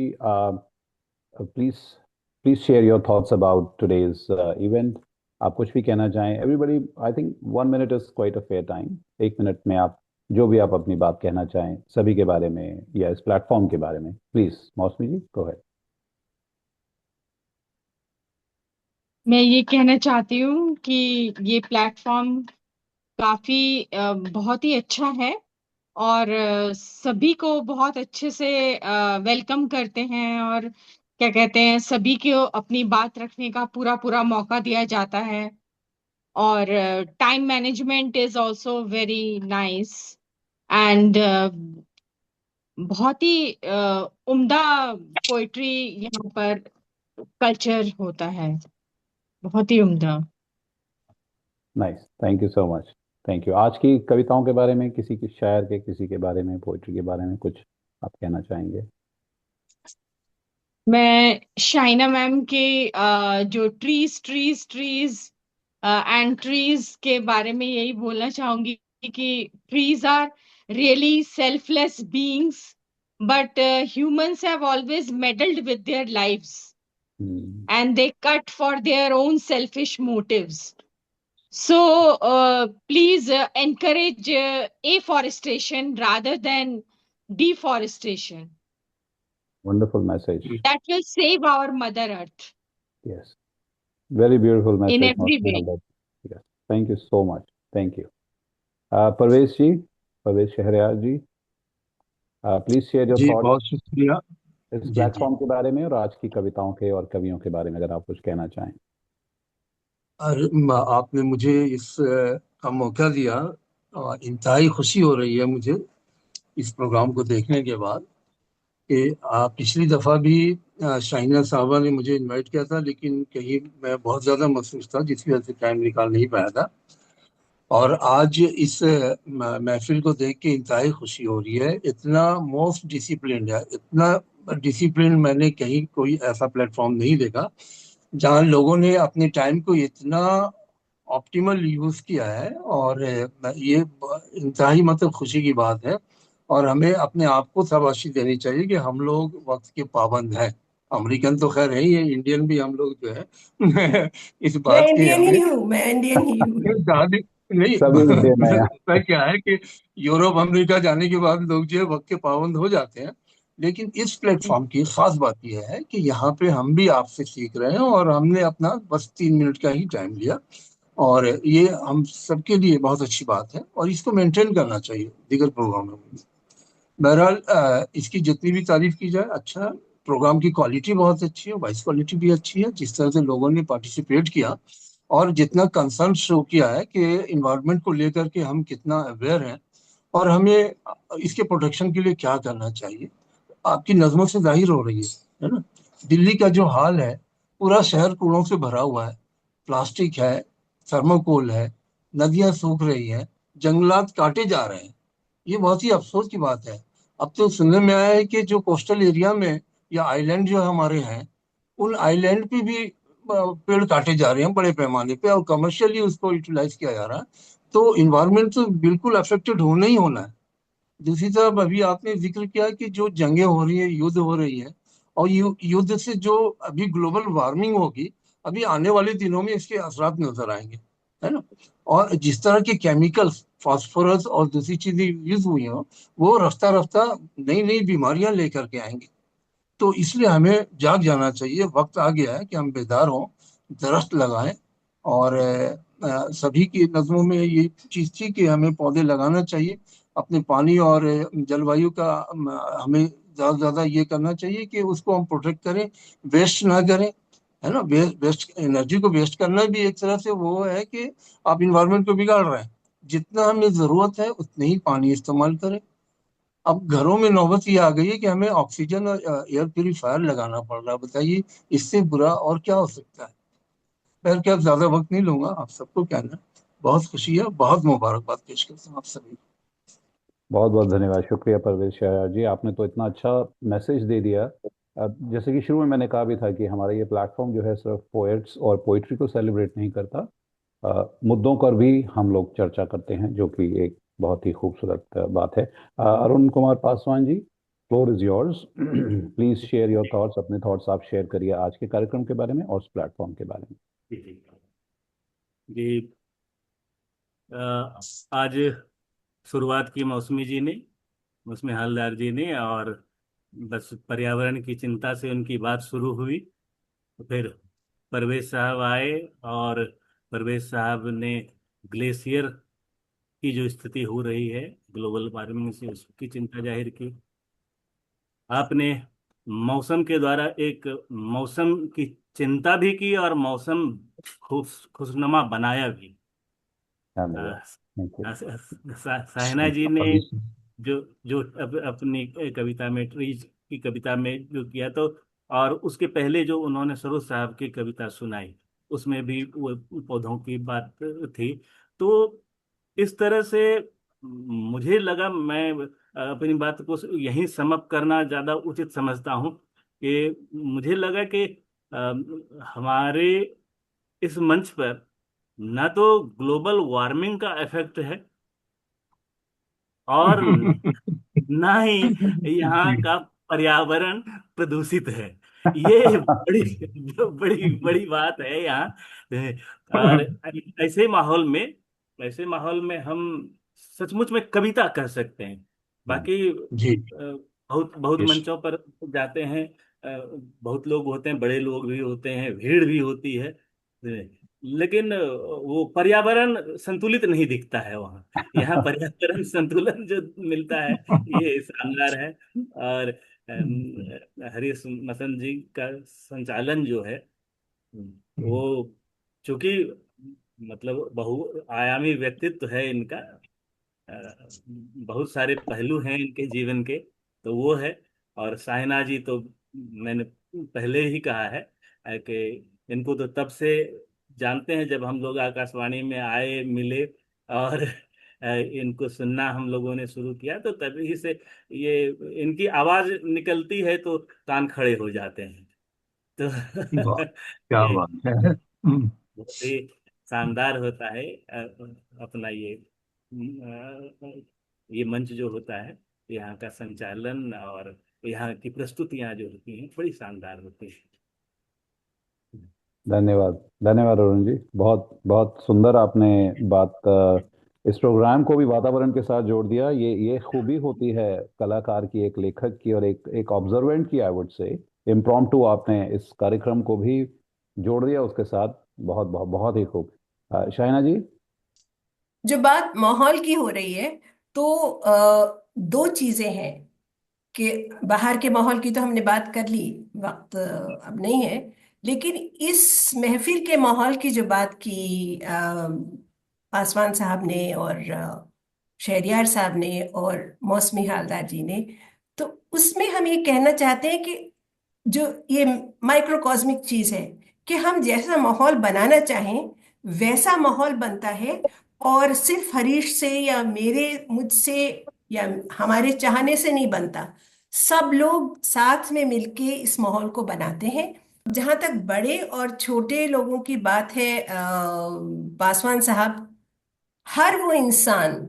[SPEAKER 4] please share your thoughts about today's event. आप कुछ भी कहना चाहें? Everybody, I think 1 minute is quite a fair time. 1 minute में आप जो भी आप अपनी बात कहना चाहें सभी के बारे में या इस प्लेटफॉर्म के बारे में, प्लीज मौसमी जी गो अहेड।
[SPEAKER 3] मैं ये कहना चाहती हूँ कि ये प्लेटफॉर्म काफी बहुत ही अच्छा है और सभी को बहुत अच्छे से वेलकम करते हैं और क्या कहते हैं सभी को अपनी बात रखने का पूरा पूरा मौका दिया जाता है और time management is also very nice and बहुत ही उम्दा पोइट्री यहाँ पर कल्चर होता है, बहुत ही उम्दा।
[SPEAKER 4] Nice, thank you so much, thank you. आज की कविताओं के बारे में, किसी के शायर के, किसी के बारे में, पोइट्री के बारे में कुछ आप कहना चाहेंगे?
[SPEAKER 3] मैं शाइना मैम के जो trees trees trees and trees के बारे में यही बोलना चाहूंगी कि trees are really selfless beings but humans have always meddled with their lives and they cut for their own selfish motives. So please encourage afforestation rather than deforestation.
[SPEAKER 4] Wonderful message.
[SPEAKER 3] That will save our Mother Earth
[SPEAKER 4] Yes, very beautiful message.
[SPEAKER 3] in every
[SPEAKER 4] Mosmi
[SPEAKER 3] way.
[SPEAKER 4] Hamdard. Yes, thank you so much, thank you. Parvesh ji, Parvesh Shahryar ji, please share your
[SPEAKER 5] जी
[SPEAKER 4] thoughts
[SPEAKER 5] बहुत शुक्रिया।
[SPEAKER 4] इस
[SPEAKER 5] जी,
[SPEAKER 4] platform के बारे में और आज की कविताओं के और कवियों के बारे में अगर आप कुछ कहना चाहें।
[SPEAKER 5] और आपने मुझे इस का मौका दिया और इंतहाई खुशी हो रही है मुझे इस प्रोग्राम को देखने के बाद कि पिछली दफ़ा भी शाइना साहबा ने मुझे इनवाइट किया था, लेकिन कहीं मैं बहुत ज़्यादा मसरूफ था जिसकी वजह से टाइम निकाल नहीं पाया था। और आज इस महफिल को देख के इंतहाई खुशी हो रही है। इतना मोस्ट डिसिप्लिन है, इतना डिसिप्लिन मैंने कहीं कोई ऐसा प्लेटफॉर्म नहीं देखा जहाँ लोगों ने अपने टाइम को इतना ऑप्टिमल यूज़ किया है। और ये इंतहाई मतलब खुशी की बात है और हमें अपने आप को शाबाशी देनी चाहिए कि हम लोग वक्त के पाबंद हैं अमेरिकन तो खैर है ही है, इंडियन भी हम लोग जो है इस
[SPEAKER 1] मैं
[SPEAKER 5] बात के
[SPEAKER 1] इंडियन ही
[SPEAKER 5] हमें
[SPEAKER 1] हूँ, मैं इंडियन ही हूँ।
[SPEAKER 5] दादी नहीं
[SPEAKER 4] सभी इंडियन है यहाँ।
[SPEAKER 5] होता क्या है कि यूरोप अमेरिका जाने के बाद लोग जो है वक्त के पाबंद हो जाते हैं, लेकिन इस प्लेटफॉर्म की खास बात यह है कि यहाँ पे हम भी आपसे सीख रहे हैं, और हमने अपना बस 3 मिनट का ही टाइम लिया, और ये हम सबके लिए बहुत अच्छी बात है, और इसको मेंटेन करना चाहिए दीगर प्रोग्रामों में। बहरहाल इसकी जितनी भी तारीफ की जाए अच्छा है। प्रोग्राम की क्वालिटी बहुत अच्छी है, वॉइस क्वालिटी भी अच्छी है, जिस तरह से लोगों ने पार्टिसिपेट किया और जितना कंसर्न शो किया है कि इन्वायरमेंट को लेकर के हम कितना अवेयर हैं और हमें इसके प्रोटेक्शन के लिए क्या करना चाहिए, आपकी नज़मों से जाहिर हो रही है ना। दिल्ली का जो हाल है, पूरा शहर कूड़ों से भरा हुआ है, प्लास्टिक है, थर्मोकोल है, नदियां सूख रही हैं, जंगलात काटे जा रहे हैं। ये बहुत ही अफसोस की बात है। अब तो सुनने में आया है कि जो कोस्टल एरिया में या आइलैंड जो हमारे हैं, उन आइलैंड पे भी पेड़ काटे जा रहे हैं बड़े पैमाने पे, और कमर्शियली उसको यूटिलाइज किया जा रहा है। तो इन्वायरमेंट तो बिल्कुल अफेक्टेड होना ही होना है। दूसरी तरफ अभी आपने जिक्र किया कि जो जंगें हो रही है, युद्ध हो रही है, और युद्ध से जो अभी ग्लोबल वार्मिंग होगी, अभी आने वाले दिनों में इसके असरात नजर आएंगे, है ना। और जिस तरह के केमिकल्स, फास्फोरस और दूसरी चीजें यूज हुई हो, वो रफ्ता रफ्ता नई नई बीमारियां लेकर के आएंगी। तो इसलिए हमें जाग जाना चाहिए, वक्त आ गया है कि हम बेदार हों, दरख्त लगाएं। और सभी की नज़मों में ये चीज़ थी कि हमें पौधे लगाना चाहिए। अपने पानी और जलवायु का हमें ज़्यादा से ज़्यादा ये करना चाहिए कि उसको हम प्रोटेक्ट करें, वेस्ट ना करें, है ना। वेस्ट एनर्जी को वेस्ट करना भी एक तरह से वो है कि आप इन्वायरमेंट को बिगाड़ रहे हैं। जितना हमें ज़रूरत है उतने ही पानी इस्तेमाल करें। अब घरों में नौबत ये आ गई है कि हमें ऑक्सीजन और एयर प्यूरिफायर लगाना पड़ रहा है। बताइए, इससे बुरा और क्या हो सकता है। खैर, क्या ज्यादा वक्त नहीं लूंगा, आप सबको कहना है, बहुत खुशी है, बहुत मुबारकबाद पेश करता हूँ आप सभी को।
[SPEAKER 4] बहुत बहुत धन्यवाद, शुक्रिया परवेज शाह जी, आपने तो इतना अच्छा मैसेज दे दिया। अब जैसे कि शुरू में मैंने कहा भी था कि हमारा ये प्लेटफॉर्म जो है सिर्फ पोएट्स और पोइट्री को सेलिब्रेट नहीं करता, मुद्दों पर भी हम लोग चर्चा करते हैं, जो कि एक बहुत ही खूबसूरत बात है। Arun Kumar Paswan ji, floor is yours. Please share your thoughts, अपने थॉट्स आप शेयर करिए आज के कार्यक्रम के बारे में और उस प्लेटफॉर्म के बारे में।
[SPEAKER 2] जी जी जी। आज शुरुआत की मौसमी जी ने, मौसमी हालदार जी ने, और बस पर्यावरण की चिंता से उनकी बात शुरू हुई। तो फिर परवेज साहब आए, और परवेज साहब ने ग्लेशियर की जो स्थिति हो रही है ग्लोबल वार्मिंग से, उसकी चिंता जाहिर की। आपने मौसम के द्वारा एक मौसम की चिंता भी की और मौसम खुशनुमा बनाया भी।
[SPEAKER 4] धन्यवाद। Thank you.
[SPEAKER 2] साइना जी ने जो जो अपनी कविता में, ट्रीज की कविता में जो किया, तो और उसके पहले जो उन्होंने सरोज साहब की कविता सुनाई, उसमें भी वो पौधों की बात थी। तो इस तरह से मुझे लगा, मैं अपनी बात को यहीं सम अप करना ज्यादा उचित समझता हूँ, कि मुझे लगा कि हमारे इस मंच पर ना तो ग्लोबल वार्मिंग का इफेक्ट है, और ना ही यहाँ का पर्यावरण प्रदूषित है। ये बड़ी बड़ी बड़ी बात है यहाँ। और ऐसे माहौल में हम सचमुच में कविता कर सकते हैं। बाकी
[SPEAKER 5] जी।
[SPEAKER 2] बहुत बहुत
[SPEAKER 5] यस।
[SPEAKER 2] मंचों पर जाते हैं, बहुत लोग होते हैं, बड़े लोग भी होते हैं, भीड़ भी होती है, लेकिन वो पर्यावरण संतुलित नहीं दिखता है वहाँ। यहाँ पर्यावरण संतुलन जो मिलता है, ये शानदार है। और हरीश मसन जी का संचालन जो है, वो चूंकि मतलब बहुआयामी व्यक्तित्व है इनका, बहुत सारे पहलू हैं इनके जीवन के, तो वो है। और साइना जी तो मैंने पहले ही कहा है कि इनको तो तब से जानते हैं जब हम लोग आकाशवाणी में आए, मिले, और इनको सुनना हम लोगों ने शुरू किया, तो तभी से ये इनकी आवाज निकलती है तो कान खड़े हो जाते हैं।
[SPEAKER 5] वाह,
[SPEAKER 2] तो
[SPEAKER 5] क्या
[SPEAKER 2] ये
[SPEAKER 5] बात है।
[SPEAKER 2] बहुत ही शानदार होता है अपना ये मंच जो होता है, यहाँ का संचालन, और यहाँ की प्रस्तुतियां जो होती हैं बड़ी शानदार होती हैं।
[SPEAKER 4] धन्यवाद। धन्यवाद अरुण जी, बहुत बहुत सुंदर आपने बात इस प्रोग्राम को भी वातावरण के साथ जोड़ दिया। ये खूबी होती है कलाकार की, एक लेखक की और एक ऑब्जर्वेंट की, आई वुड से। इम्प्रॉम्प्टू आपने इस कार्यक्रम को भी जोड़ दिया उसके साथ। बहुत बहुत बहुत ही खूब। शाइना जी।
[SPEAKER 1] जो बात माहौल की हो रही है, तो दो चीजें हैं कि बाहर के माहौल की तो हमने बात कर ली, वक्त अब नहीं है। लेकिन इस महफिल के माहौल की जो बात की पासवान साहब ने और शहरयार साहब ने और मौसमी हालदार जी ने, तो उसमें हम ये कहना चाहते हैं कि जो ये माइक्रोकॉस्मिक चीज है, कि हम जैसा माहौल बनाना चाहें वैसा माहौल बनता है। और सिर्फ हरीश से या मुझसे या हमारे चाहने से नहीं बनता। सब लोग साथ में मिलके इस माहौल को बनाते हैं। जहां तक बड़े और छोटे लोगों की बात है, पासवान साहब, हर वो इंसान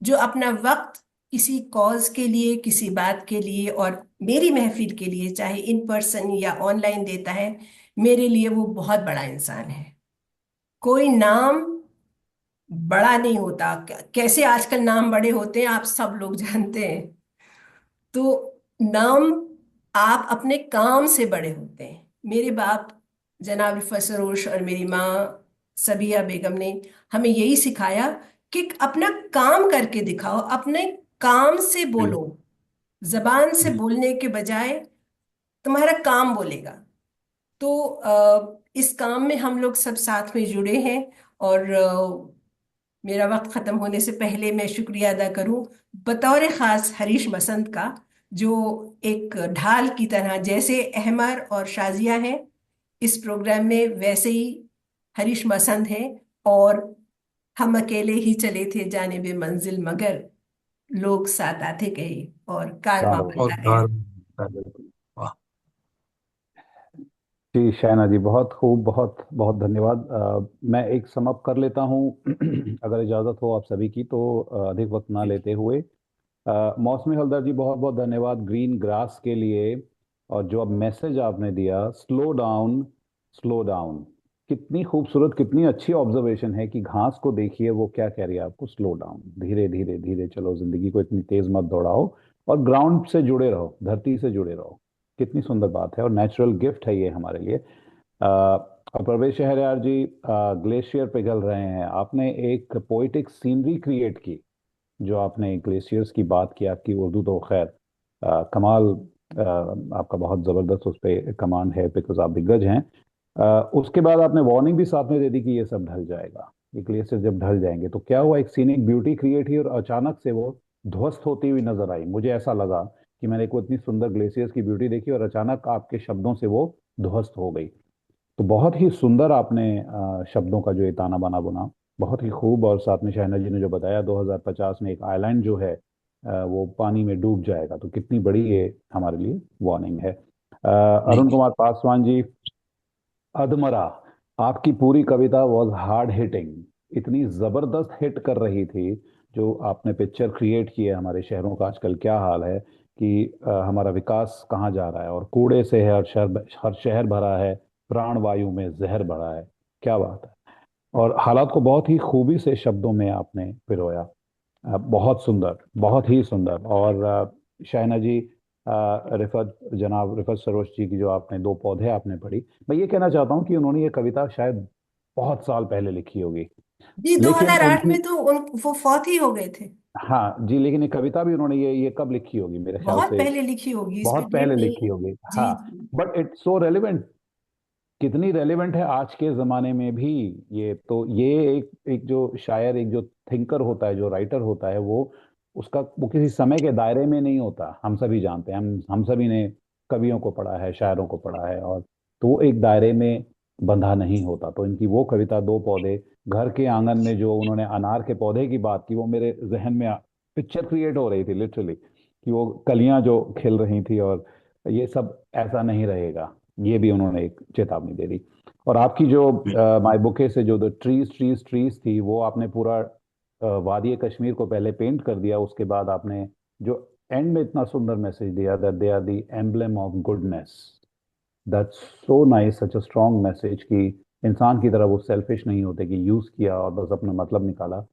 [SPEAKER 1] जो अपना वक्त किसी कॉज के लिए, किसी बात के लिए और मेरी महफिल के लिए, चाहे इन पर्सन या ऑनलाइन देता है, मेरे लिए वो बहुत बड़ा इंसान है। कोई नाम बड़ा नहीं होता। कैसे आजकल नाम बड़े होते हैं आप सब लोग जानते हैं। तो नाम, आप अपने काम से बड़े होते हैं। मेरे बाप जनाब रिफत सरोश और मेरी माँ सबिया बेगम ने हमें यही सिखाया कि अपना काम करके दिखाओ, अपने काम से बोलो। जबान से बोलने के बजाय तुम्हारा काम बोलेगा। तो इस काम में हम लोग सब साथ में जुड़े हैं। और मेरा वक्त खत्म होने से पहले मैं शुक्रिया अदा करूं बतौर खास हरीश मसंद का, जो एक ढाल की तरह, जैसे अहमर और शाजिया हैं इस प्रोग्राम में, वैसे ही हरीश मसंद हैं। और हम अकेले ही चले थे जानिबे मंजिल, मगर लोग साथ आते गए और कारवां
[SPEAKER 5] और
[SPEAKER 1] बनता गया।
[SPEAKER 5] वाह।
[SPEAKER 4] जी शायना जी, बहुत खूब, बहुत बहुत धन्यवाद। मैं एक समअप कर लेता हूँ अगर इजाज़त हो आप सभी की, तो अधिक वक्त ना लेते हुए। मौसमी हल्दर जी, बहुत बहुत धन्यवाद ग्रीन ग्रास के लिए। और जो अब मैसेज आपने दिया, स्लो डाउन, स्लो डाउन, कितनी खूबसूरत, कितनी अच्छी ऑब्जर्वेशन है कि घास को देखिए वो क्या कह रही है आपको, स्लो डाउन, धीरे धीरे धीरे चलो, जिंदगी को इतनी तेज मत दौड़ाओ और ग्राउंड से जुड़े रहो, धरती से जुड़े रहो। कितनी सुंदर बात है और नेचुरल गिफ्ट है ये हमारे लिए। और प्रवेश शहरयार जी, ग्लेशियर पिघल रहे हैं, आपने एक पोइटिक सीनरी क्रिएट की। जो आपने ग्लेशियर्स की बात की, आपकी उर्दू तो खैर कमाल, आपका बहुत ज़बरदस्त उस पर कमांड है, बिकॉज आप दिग्गज हैं। उसके बाद आपने वार्निंग भी साथ में दे दी कि ये सब ढल जाएगा, ये ग्लेशियर जब ढल जाएंगे तो क्या हुआ, एक सीनिक ब्यूटी क्रिएट हुई और अचानक से वो ध्वस्त होती हुई नजर आई। मुझे ऐसा लगा कि मैंने कोई इतनी सुंदर ग्लेशियर्स की ब्यूटी देखी और अचानक आपके शब्दों से वो ध्वस्त हो गई। तो बहुत ही सुंदर आपने शब्दों का जो ये ताना बाना बुना, बहुत ही खूब। और साथ में शहना जी ने जो बताया 2050 में एक आइलैंड जो है वो पानी में डूब जाएगा, तो कितनी बड़ी ये हमारे लिए वार्निंग है। अरुण कुमार पासवान जी, अधमरा, आपकी पूरी कविता वॉज हार्ड हिटिंग, इतनी जबरदस्त हिट कर रही थी। जो आपने पिक्चर क्रिएट की है हमारे शहरों का आजकल क्या हाल है, कि हमारा विकास कहाँ जा रहा है और कूड़े से है, हर शहर भरा है, प्राण वायु में जहर भरा है। क्या बात है। और हालात को बहुत ही खूबी से शब्दों में आपने पिरोया। बहुत सुंदर, बहुत ही सुंदर। और शाइना जी, जनाब रिफत सरोज जी की जो आपने दो पौधे आपने पढ़ी, मैं ये कहना चाहता हूँ कि उन्होंने ये कविता शायद बहुत साल पहले लिखी होगी,
[SPEAKER 1] जी,
[SPEAKER 4] लेकिन
[SPEAKER 1] 2008
[SPEAKER 4] उनकी,
[SPEAKER 1] में तो वो फौत ही हो गए थे।
[SPEAKER 4] हाँ जी, लेकिन ये कविता भी उन्होंने ये कब लिखी होगी, मेरे ख्याल
[SPEAKER 1] बहुत
[SPEAKER 4] से
[SPEAKER 1] पहले लिखी होगी, इस पे
[SPEAKER 4] बहुत
[SPEAKER 1] डेट
[SPEAKER 4] पहले
[SPEAKER 1] नहीं
[SPEAKER 4] लिखी
[SPEAKER 1] है।
[SPEAKER 4] होगी।
[SPEAKER 1] जी
[SPEAKER 4] हाँ,
[SPEAKER 1] जी।
[SPEAKER 4] बट इट्स सो रेलिवेंट, कितनी रेलेवेंट है आज के ज़माने में भी। ये तो ये एक जो शायर, एक जो थिंकर होता है, जो राइटर होता है, वो किसी समय के दायरे में नहीं होता। हम सभी जानते हैं, हम सभी ने कवियों को पढ़ा है, शायरों को पढ़ा है, और तो वो एक दायरे में बंधा नहीं होता। तो इनकी वो कविता दो पौधे, घर के आंगन में जो उन्होंने अनार के पौधे की बात की, वो मेरे जहन में पिक्चर क्रिएट हो रही थी लिटरली, कि वो कलियां जो खिल रही थी। और ये सब ऐसा नहीं रहेगा, ये भी उन्होंने एक चेतावनी दे दी। और आपकी जो माई बुके से जो द ट्रीज ट्रीज ट्रीज थी, वो आपने पूरा वादी कश्मीर को पहले पेंट कर दिया, उसके बाद आपने जो एंड में इतना सुंदर मैसेज दिया that they are the emblem of goodness. That's so nice, such a strong message कि इंसान की तरह वो सेल्फिश नहीं होते कि यूज किया और बस अपना मतलब निकाला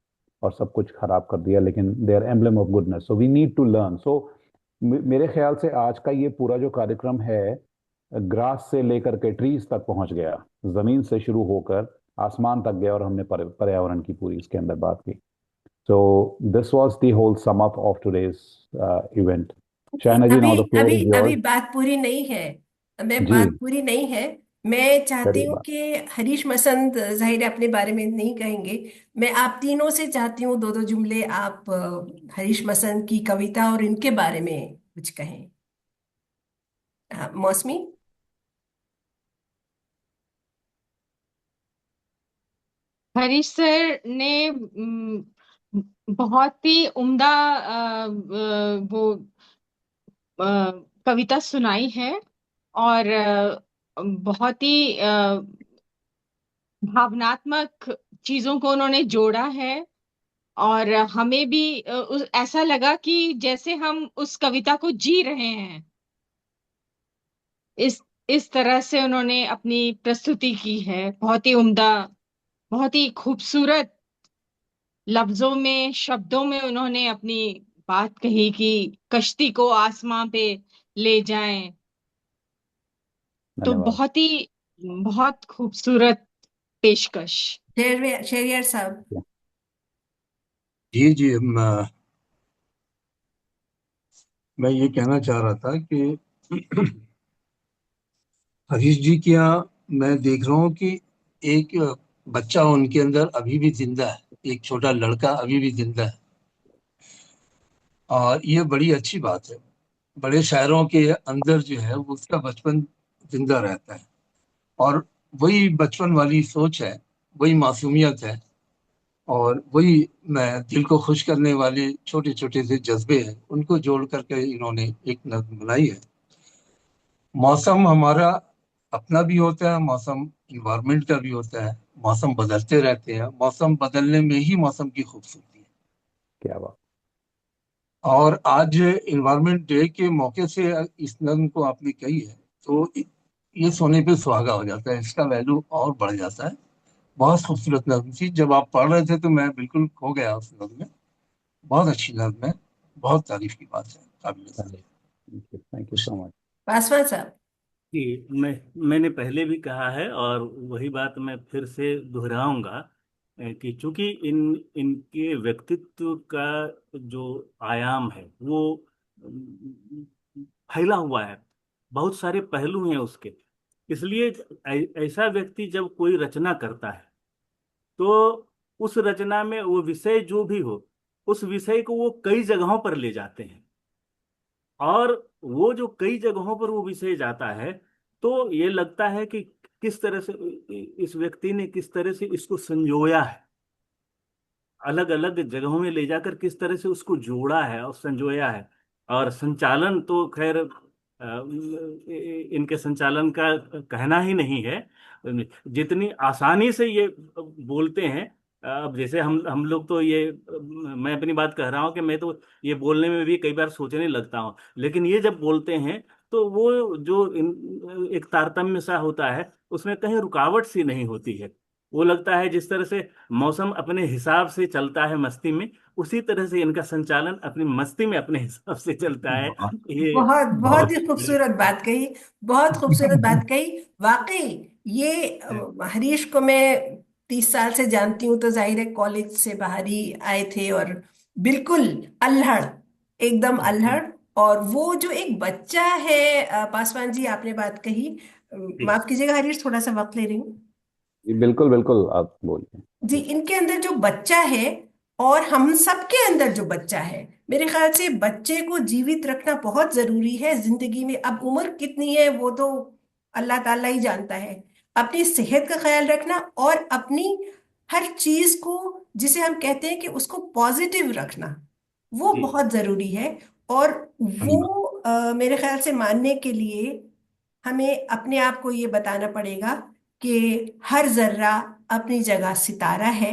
[SPEAKER 4] और सब कुछ खराब कर दिया, लेकिन they are emblem of goodness, so we need to learn. So मेरे ख्याल से आज का ये पूरा जो कार्यक्रम है ग्रास से लेकर के ट्रीज तक पहुंच गया, जमीन से शुरू होकर आसमान तक गया और हमने पर्यावरण की पूरी इसके अंदर बात की। So this was the whole sum up of today's event. Shaina ji,
[SPEAKER 1] अभी
[SPEAKER 4] नाउ द फ्लोर
[SPEAKER 1] अभी
[SPEAKER 4] इज
[SPEAKER 1] अभी
[SPEAKER 4] योर्स।
[SPEAKER 1] बात पूरी नहीं है। मैं
[SPEAKER 4] जी,
[SPEAKER 1] बात पूरी नहीं है। मैं चाहती
[SPEAKER 4] करिए
[SPEAKER 1] हूँ
[SPEAKER 4] बात।
[SPEAKER 1] कि हरीश मसंद जाहिर है अपने बारे में नहीं कहेंगे। मैं आप तीनों से चाहती हूँ दो दो जुमले आप हरीश मसंद की कविता और इनके बारे में कुछ कहें। हाँ, मौसमी।
[SPEAKER 3] हरीश सर ने बहुत ही उम्दा वो अ, कविता सुनाई है, और बहुत ही भावनात्मक चीजों को उन्होंने जोड़ा है। और हमें भी ऐसा लगा कि जैसे हम उस कविता को जी रहे हैं। इस इस तरह से उन्होंने अपनी प्रस्तुति की है, बहुत ही उम्दा, बहुत ही खूबसूरत लफ्जों में, शब्दों में उन्होंने अपनी बात कही कि कश्ती को आसमां पे ले जाएं। तो
[SPEAKER 4] धन्यवाद।
[SPEAKER 3] बहुत खूबसूरत पेशकश।
[SPEAKER 1] शेरियर साहब।
[SPEAKER 5] जी जी, मैं ये कहना चाह रहा था कि हरीश जी के यहाँ मैं देख रहा हूँ कि एक बच्चा उनके अंदर अभी भी जिंदा है, एक छोटा लड़का अभी भी जिंदा है, और ये बड़ी अच्छी बात है। बड़े शायरों के अंदर जो है वो उसका बचपन जिंदा रहता है, और वही बचपन वाली सोच है, वही मासूमियत है, और वही मैं दिल को खुश करने वाले छोटे छोटे से जज्बे हैं, उनको जोड़ करके इन्होंने एक नज्म बनाई है। मौसम हमारा अपना भी होता है, मौसम इन्वायरमेंट का भी होता है, मौसम बदलते रहते हैं, मौसम बदलने में ही मौसम की खूबसूरती है।
[SPEAKER 4] क्या बात।
[SPEAKER 5] और आज इन्वायरमेंट डे के मौके से इस नज्म को आपने कही है, तो ये सोने पे सुहागा हो जाता है, इसका वैल्यू और बढ़ जाता है। बहुत खूबसूरत नज्म थी, जब आप पढ़ रहे थे तो मैं बिल्कुल खो गया उस नज्म में। बहुत अच्छी नज्म है, बहुत तारीफ की बात है, काबिल तारीफ।
[SPEAKER 4] Thank you so much.
[SPEAKER 1] Paswan साहब।
[SPEAKER 2] कि मैंने पहले भी कहा है और वही बात मैं फिर से दोहराऊंगा, कि चूंकि इनके व्यक्तित्व का जो आयाम है वो फैला हुआ है, बहुत सारे पहलू हैं उसके। इसलिए ऐसा व्यक्ति जब कोई रचना करता है तो उस रचना में वो विषय जो भी हो, उस विषय को वो कई जगहों पर ले जाते हैं। और वो जो कई जगहों पर वो विषय जाता है, तो ये लगता है कि किस तरह से इस व्यक्ति ने किस तरह से इसको संजोया है, अलग अलग जगहों में ले जाकर किस तरह से उसको जोड़ा है और संजोया है। और संचालन तो खैर इनके संचालन का कहना ही नहीं है। जितनी आसानी से ये बोलते हैं, अब जैसे हम लोग तो ये, मैं अपनी बात कह रहा हूँ कि मैं तो ये बोलने में भी कई बार सोचने लगता हूँ, लेकिन ये जब बोलते हैं तो वो जो एक तारतम्य सा होता है, उसमें कहीं रुकावट सी नहीं होती है। वो लगता है जिस तरह से मौसम अपने हिसाब से चलता है मस्ती में, उसी तरह से इनका संचालन अपनी मस्ती में अपने हिसाब से चलता है। ये
[SPEAKER 1] बहुत बहुत
[SPEAKER 2] बहुत
[SPEAKER 1] ही खूबसूरत बात कही। बहुत खूबसूरत बात कही। वाकई ये हरीश को मैं 30 साल से जानती हूँ, तो जाहिर है कॉलेज से बाहर ही आए थे, और बिल्कुल अल्हड़, एकदम अल्हड़। और वो जो एक बच्चा है, पासवान जी आपने बात कही, माफ कीजिएगा हरीश, थोड़ा सा वक्त ले रही हूँ।
[SPEAKER 4] जी, बिल्कुल बिल्कुल, आप बोलिए।
[SPEAKER 1] जी, इनके अंदर जो बच्चा है और हम सबके अंदर जो बच्चा है, मेरे ख्याल से बच्चे को जीवित रखना बहुत जरूरी है जिंदगी में। अब उम्र कितनी है वो तो अल्लाह ताला ही जानता है। अपनी सेहत का ख्याल रखना और अपनी हर चीज को, जिसे हम कहते हैं कि उसको पॉजिटिव रखना, वो
[SPEAKER 2] जी
[SPEAKER 1] बहुत जरूरी है। और वो
[SPEAKER 2] जी
[SPEAKER 1] मेरे ख्याल से मानने के लिए हमें अपने आप को ये बताना पड़ेगा कि हर जर्रा अपनी जगह सितारा है।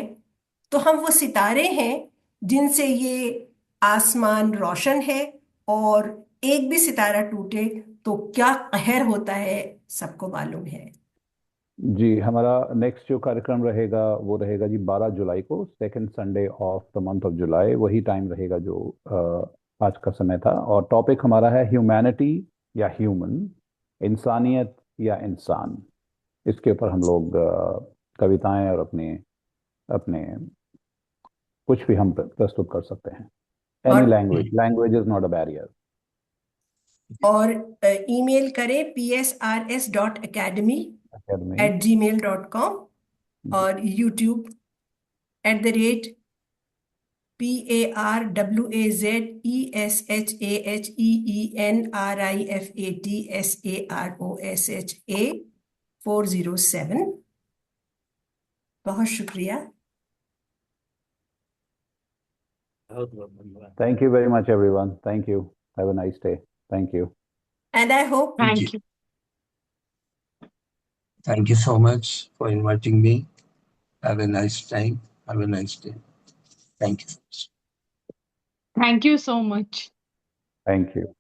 [SPEAKER 1] तो हम वो सितारे हैं जिनसे ये आसमान रोशन है, और एक भी सितारा टूटे तो क्या कहर होता है, सबको मालूम है।
[SPEAKER 4] जी, हमारा नेक्स्ट जो कार्यक्रम रहेगा वो रहेगा जी 12 जुलाई को, second Sunday off the month of July. वही टाइम रहेगा जो आज का समय था। और टॉपिक हमारा है ह्यूमैनिटी या ह्यूमन, इंसानियत या इंसान। इसके ऊपर हम लोग कविताएं और अपने अपने कुछ भी हम प्रस्तुत कर सकते हैं। एनी
[SPEAKER 1] और
[SPEAKER 4] language is not a barrier.
[SPEAKER 1] और ईमेल करें psrs.academy@gmail.com और YouTube @PARWAZEESHAENRIFATSAROSHA 407। शुक्रिया।
[SPEAKER 2] बहुत बहुत धन्यवाद।
[SPEAKER 4] Thank you very much, everyone. Thank you. Have a nice day. Thank you.
[SPEAKER 1] And I hope
[SPEAKER 3] Thank you.
[SPEAKER 5] Thank you so much for inviting me. Have a nice time. Have a nice day. Thank you.
[SPEAKER 3] Thank you so much.
[SPEAKER 4] Thank you.